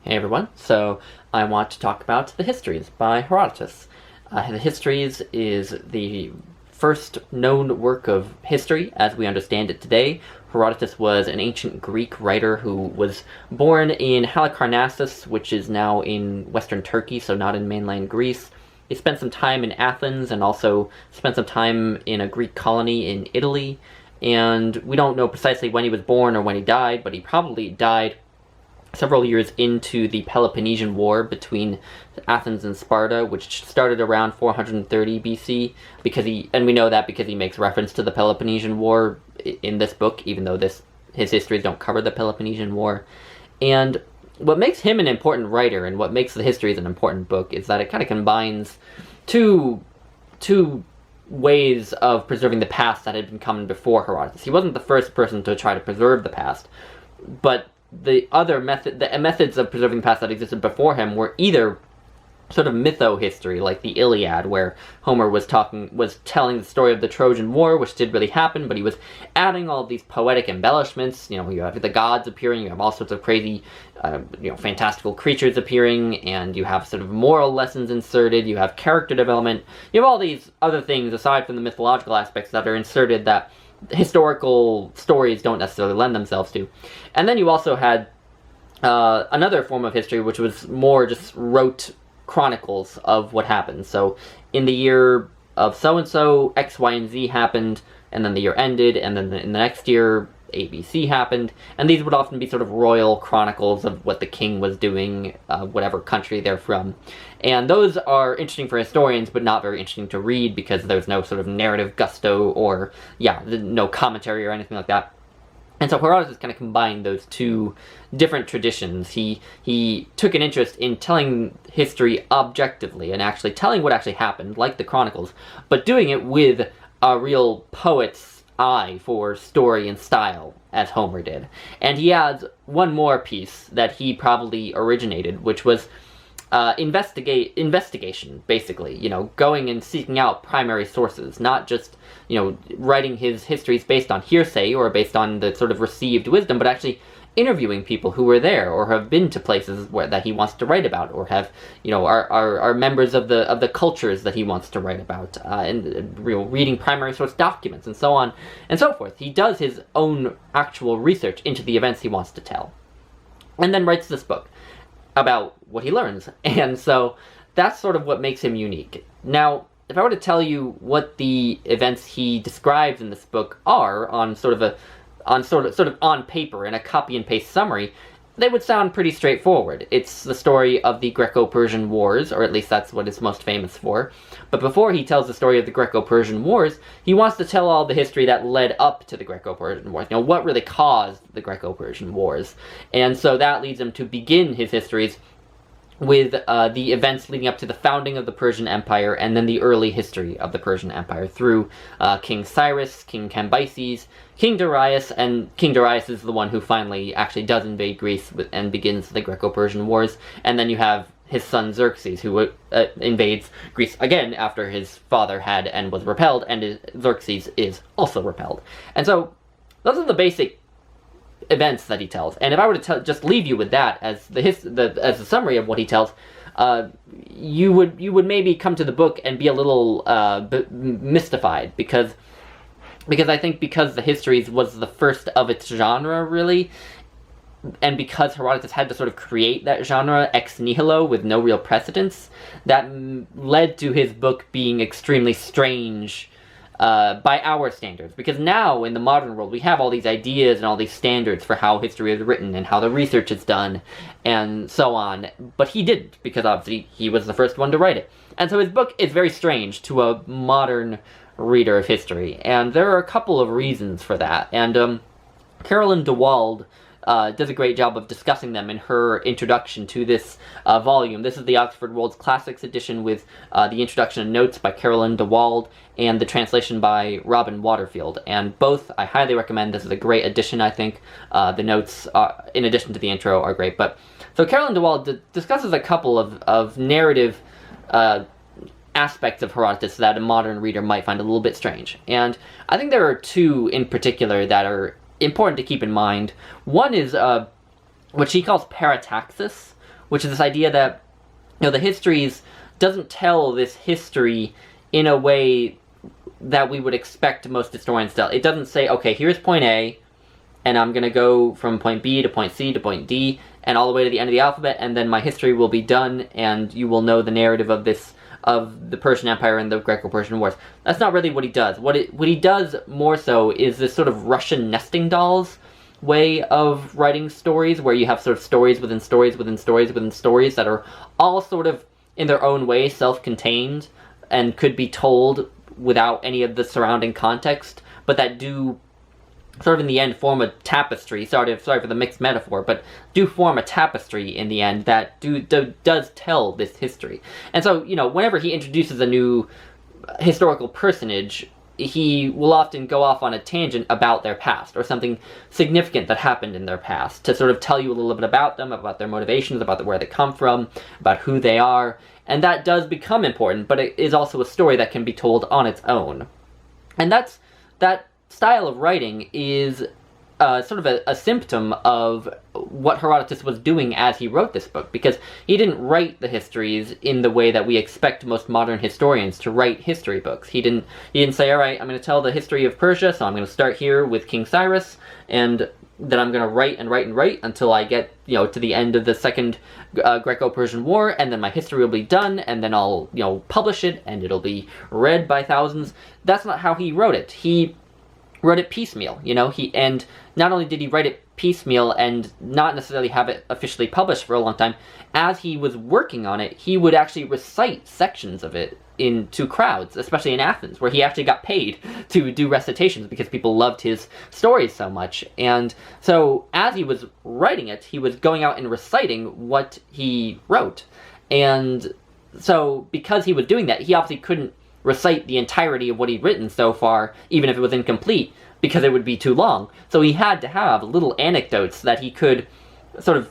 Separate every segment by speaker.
Speaker 1: Hey everyone, so I want to talk about the Histories by Herodotus. The Histories is the first known work of history as we understand it today. Herodotus was an ancient Greek writer who was born in Halicarnassus, which is now in western Turkey, so not in mainland Greece. He spent some time in Athens and also spent some time in a Greek colony in Italy. And we don't know precisely when he was born or when he died, but he probably died several years into the Peloponnesian War between Athens and Sparta, which started around 430 BC, and we know that because he makes reference to the Peloponnesian War in this book, even though his histories don't cover the Peloponnesian War. And what makes him an important writer, and what makes the Histories an important book, is that it kind of combines two ways of preserving the past that had been common before Herodotus. He wasn't the first person to try to preserve the past, but the methods of preserving the past that existed before him were either sort of mytho-history, like the Iliad, where Homer was telling the story of the Trojan War, which did really happen, but he was adding all these poetic embellishments. You know, you have the gods appearing, you have all sorts of crazy, fantastical creatures appearing, and you have sort of moral lessons inserted, you have character development, you have all these other things aside from the mythological aspects that are inserted that historical stories don't necessarily lend themselves to. And then you also had another form of history, which was more just rote chronicles of what happened. So in the year of so-and-so, X, Y, and Z happened, and then the year ended, and then in the next year, ABC happened, and these would often be sort of royal chronicles of what the king was doing, whatever country they're from. And those are interesting for historians, but not very interesting to read, because there's no sort of narrative gusto, or, no commentary or anything like that. And so Herodotus kind of combined those two different traditions. He took an interest in telling history objectively, and actually telling what actually happened, like the Chronicles, but doing it with a real poet's eye for story and style, as Homer did. And he adds one more piece that he probably originated, which was investigation, basically, going and seeking out primary sources, not just, writing his histories based on hearsay or based on the sort of received wisdom, but actually interviewing people who were there or have been to places that he wants to write about, or have, are members of the cultures that he wants to write about, and reading primary source documents and so on and so forth. He does his own actual research into the events he wants to tell, and then writes this book about what he learns. And so that's sort of what makes him unique. Now, if I were to tell you what the events he describes in this book are on on paper in a copy and paste summary, they would sound pretty straightforward. It's the story of the Greco-Persian Wars, or at least that's what it's most famous for. But before he tells the story of the Greco-Persian Wars, he wants to tell all the history that led up to the Greco-Persian Wars. What really caused the Greco-Persian Wars. And so that leads him to begin his histories with the events leading up to the founding of the Persian Empire, and then the early history of the Persian Empire through King Cyrus, King Cambyses, King Darius, and King Darius is the one who finally actually does invade Greece and begins the Greco-Persian Wars. And then you have his son Xerxes, who invades Greece again after his father had and was repelled, and Xerxes is also repelled. And so those are the basic events that he tells. And if I were to just leave you with that as as a summary of what he tells, you would maybe come to the book and be a little mystified, because I think because the Histories was the first of its genre, really, and because Herodotus had to sort of create that genre ex nihilo with no real precedence, that led to his book being extremely strange by our standards. Because now, in the modern world, we have all these ideas and all these standards for how history is written and how the research is done, and so on. But he didn't, because obviously he was the first one to write it. And so his book is very strange to a modern reader of history, and there are a couple of reasons for that. And Carolyn DeWald does a great job of discussing them in her introduction to this volume. This is the Oxford World's Classics edition with the introduction and notes by Carolyn DeWald and the translation by Robin Waterfield. And both I highly recommend. This is a great edition, I think. The notes, in addition to the intro, are great. But so Carolyn DeWald discusses a couple of narrative aspects of Herodotus that a modern reader might find a little bit strange. And I think there are two in particular that are important to keep in mind. One is what she calls Parataxis, which is this idea that, the Histories doesn't tell this history in a way that we would expect most historians to tell. It doesn't say, okay, here's point A, and I'm going to go from point B to point C to point D, and all the way to the end of the alphabet, and then my history will be done, and you will know the narrative of the Persian Empire and the Greco-Persian Wars. That's not really what he does. What he does more so is this sort of Russian nesting dolls way of writing stories, where you have sort of stories within stories within stories within stories that are all sort of, in their own way, self-contained, and could be told without any of the surrounding context, but that do sort of in the end form a tapestry. Sorry for the mixed metaphor, but do form a tapestry in the end that does tell this history. And so, whenever he introduces a new historical personage, he will often go off on a tangent about their past, or something significant that happened in their past, to sort of tell you a little bit about them, about their motivations, about where they come from, about who they are. And that does become important, but it is also a story that can be told on its own. And that style of writing is sort of a symptom of what Herodotus was doing as he wrote this book, because he didn't write the histories in the way that we expect most modern historians to write history books. He didn't say, all right, I'm going to tell the history of Persia, so I'm going to start here with King Cyrus, and then I'm going to write and write and write until I get, to the end of the Second Greco-Persian War, and then my history will be done, and then I'll, publish it, and it'll be read by thousands. That's not how he wrote it. He wrote it piecemeal, and not only did he write it piecemeal and not necessarily have it officially published for a long time, as he was working on it, he would actually recite sections of it to crowds, especially in Athens, where he actually got paid to do recitations because people loved his stories so much. And so, as he was writing it, he was going out and reciting what he wrote. And so, because he was doing that, he obviously couldn't recite the entirety of what he'd written so far, even if it was incomplete, because it would be too long. So he had to have little anecdotes that he could sort of,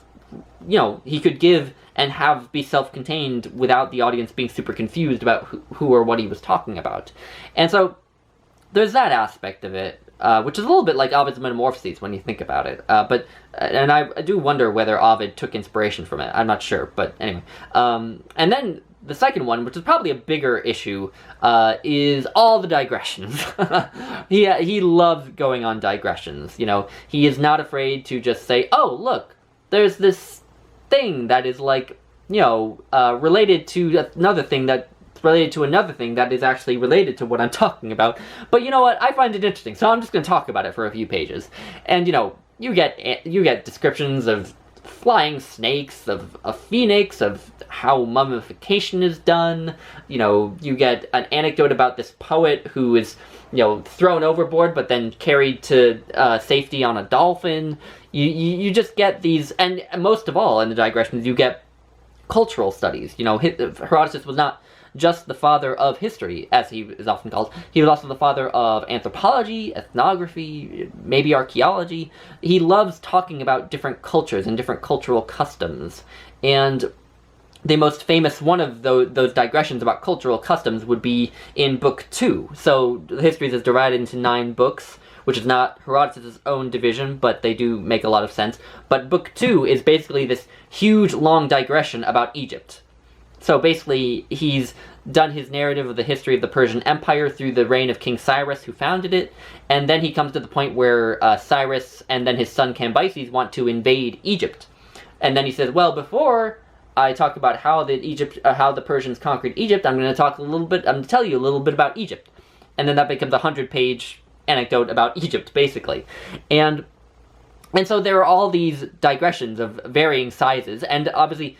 Speaker 1: he could give and have be self-contained without the audience being super confused about who or what he was talking about. And so there's that aspect of it, which is a little bit like Ovid's Metamorphoses when you think about it. And I do wonder whether Ovid took inspiration from it. I'm not sure, but anyway. And then the second one, which is probably a bigger issue, is all the digressions. He loves going on digressions. He is not afraid to just say, oh, look, there's this thing that is like, related to another thing that's related to another thing that is actually related to what I'm talking about. But you know what? I find it interesting, so I'm just going to talk about it for a few pages. And, you get descriptions of flying snakes, of a phoenix, of how mummification is done. You get an anecdote about this poet who is, thrown overboard but then carried to safety on a dolphin. You just get these, and most of all in the digressions, you get cultural studies. Herodotus was not just the father of history, as he is often called. He was also the father of anthropology, ethnography, maybe archaeology. He loves talking about different cultures and different cultural customs. And the most famous one of those digressions about cultural customs would be in Book 2. So the Histories is divided into 9 books, which is not Herodotus' own division, but they do make a lot of sense. But Book 2 is basically this huge, long digression about Egypt. So basically, he's done his narrative of the history of the Persian Empire through the reign of King Cyrus, who founded it, and then he comes to the point where Cyrus and then his son Cambyses want to invade Egypt. And then he says, well, before I talk about how the Persians conquered Egypt, I'm going to tell you a little bit about Egypt. And then that becomes a 100-page anecdote about Egypt, basically. And so there are all these digressions of varying sizes, and obviously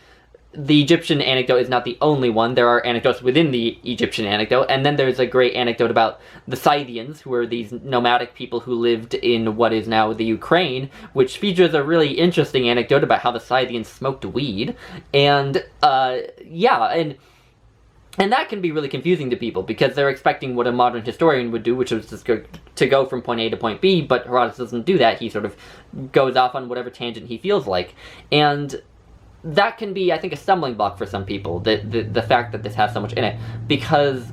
Speaker 1: the Egyptian anecdote is not the only one. There are anecdotes within the Egyptian anecdote, and then there's a great anecdote about the Scythians, who are these nomadic people who lived in what is now the Ukraine, which features a really interesting anecdote about how the Scythians smoked weed. And, and that can be really confusing to people, because they're expecting what a modern historian would do, which is just to go from point A to point B, but Herodotus doesn't do that. He sort of goes off on whatever tangent he feels like. And that can be, I think, a stumbling block for some people, the fact that this has so much in it, because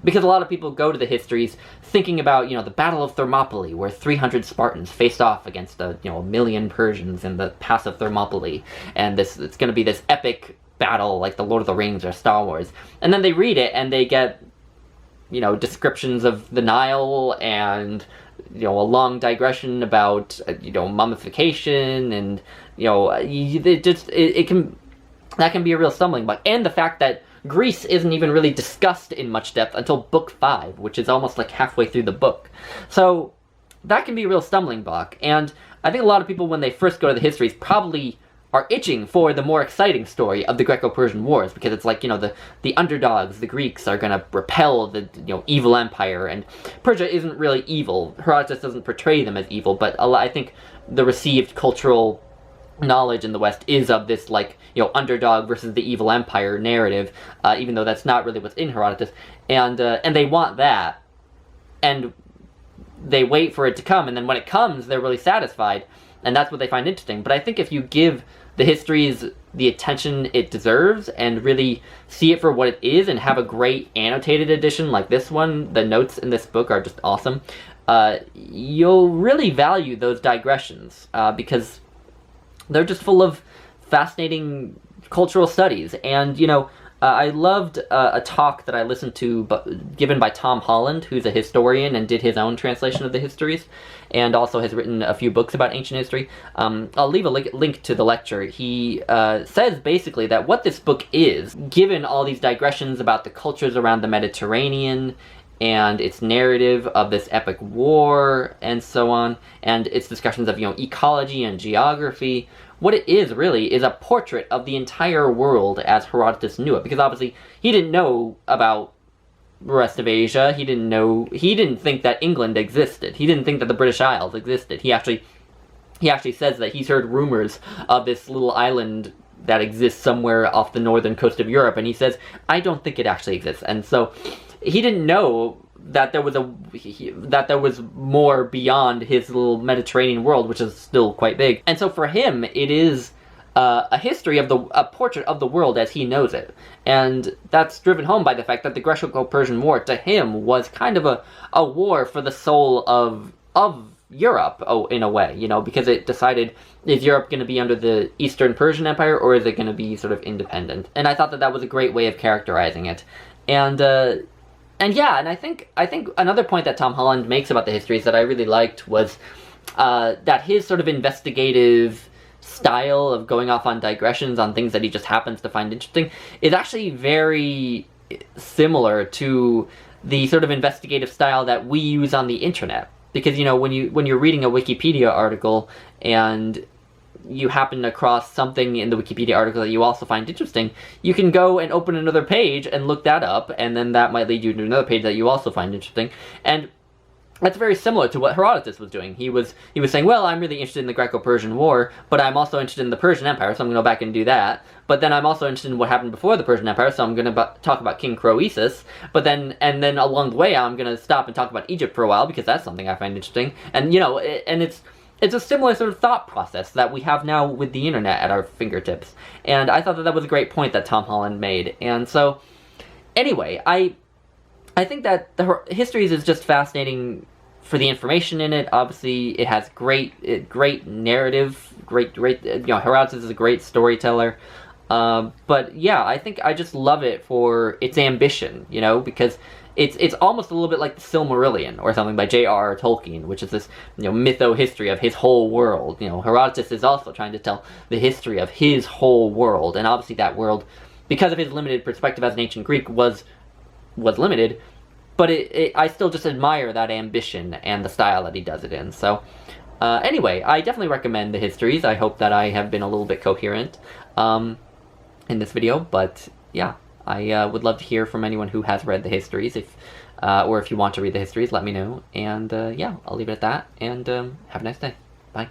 Speaker 1: Because a lot of people go to the histories thinking about, the Battle of Thermopylae, where 300 Spartans faced off against a million Persians in the Pass of Thermopylae, and it's going to be this epic battle like the Lord of the Rings or Star Wars. And then they read it and they get, descriptions of the Nile and, a long digression about, mummification, and, that can be a real stumbling block. And the fact that Greece isn't even really discussed in much depth until Book 5, which is almost like halfway through the book. So that can be a real stumbling block. And I think a lot of people, when they first go to the histories, probably are itching for the more exciting story of the Greco-Persian Wars, because it's like, the underdogs, the Greeks, are going to repel the, evil empire, and Persia isn't really evil. Herodotus doesn't portray them as evil, but I think the received cultural knowledge in the West is of this, like, underdog versus the evil empire narrative, even though that's not really what's in Herodotus, and they want that, and they wait for it to come, and then when it comes, they're really satisfied, and that's what they find interesting. But I think if you give the histories the attention it deserves, and really see it for what it is, and have a great annotated edition like this one, the notes in this book are just awesome, you'll really value those digressions, because they're just full of fascinating cultural studies. And, I loved a talk that I listened to given by Tom Holland, who's a historian and did his own translation of the histories, and also has written a few books about ancient history. I'll leave a link to the lecture. He says basically that what this book is, given all these digressions about the cultures around the Mediterranean, and its narrative of this epic war, and so on, and its discussions of, ecology and geography, what it is, really, is a portrait of the entire world as Herodotus knew it. Because obviously, he didn't know about the rest of Asia, he didn't think that England existed, he didn't think that the British Isles existed. He actually says that he's heard rumors of this little island that exists somewhere off the northern coast of Europe, and he says, I don't think it actually exists. And so, he didn't know that there was more beyond his little Mediterranean world, which is still quite big. And so for him, it is a history of a portrait of the world as he knows it. And that's driven home by the fact that the Greco-Persian War, to him, was kind of a war for the soul of Europe, in a way, because it decided, is Europe going to be under the Eastern Persian Empire, or is it going to be sort of independent? And I thought that was a great way of characterizing it. And I think another point that Tom Holland makes about the histories that I really liked was that his sort of investigative style of going off on digressions on things that he just happens to find interesting is actually very similar to the sort of investigative style that we use on the internet. Because, when you're reading a Wikipedia article and you happen across something in the Wikipedia article that you also find interesting, you can go and open another page and look that up, and then that might lead you to another page that you also find interesting. And that's very similar to what Herodotus was doing. He was saying, well, I'm really interested in the Greco-Persian War, but I'm also interested in the Persian Empire, so I'm going to go back and do that. But then I'm also interested in what happened before the Persian Empire, so I'm going to talk about King Croesus. And then along the way, I'm going to stop and talk about Egypt for a while, because that's something I find interesting. And, and it's a similar sort of thought process that we have now with the internet at our fingertips. And I thought that was a great point that Tom Holland made. And so, anyway, I think that the Histories is just fascinating for the information in it. Obviously, it has great narrative, Herodotus is a great storyteller. But yeah, I think I just love it for its ambition, because it's almost a little bit like the Silmarillion or something by J.R.R. Tolkien, which is this, mytho-history of his whole world. Herodotus is also trying to tell the history of his whole world, and obviously that world, because of his limited perspective as an ancient Greek, was limited, but I still just admire that ambition and the style that he does it in. So, anyway, I definitely recommend the Histories. I hope that I have been a little bit coherent in this video, but yeah, I would love to hear from anyone who has read the Histories, or if you want to read the Histories, let me know. And yeah, I'll leave it at that, and have a nice day. Bye.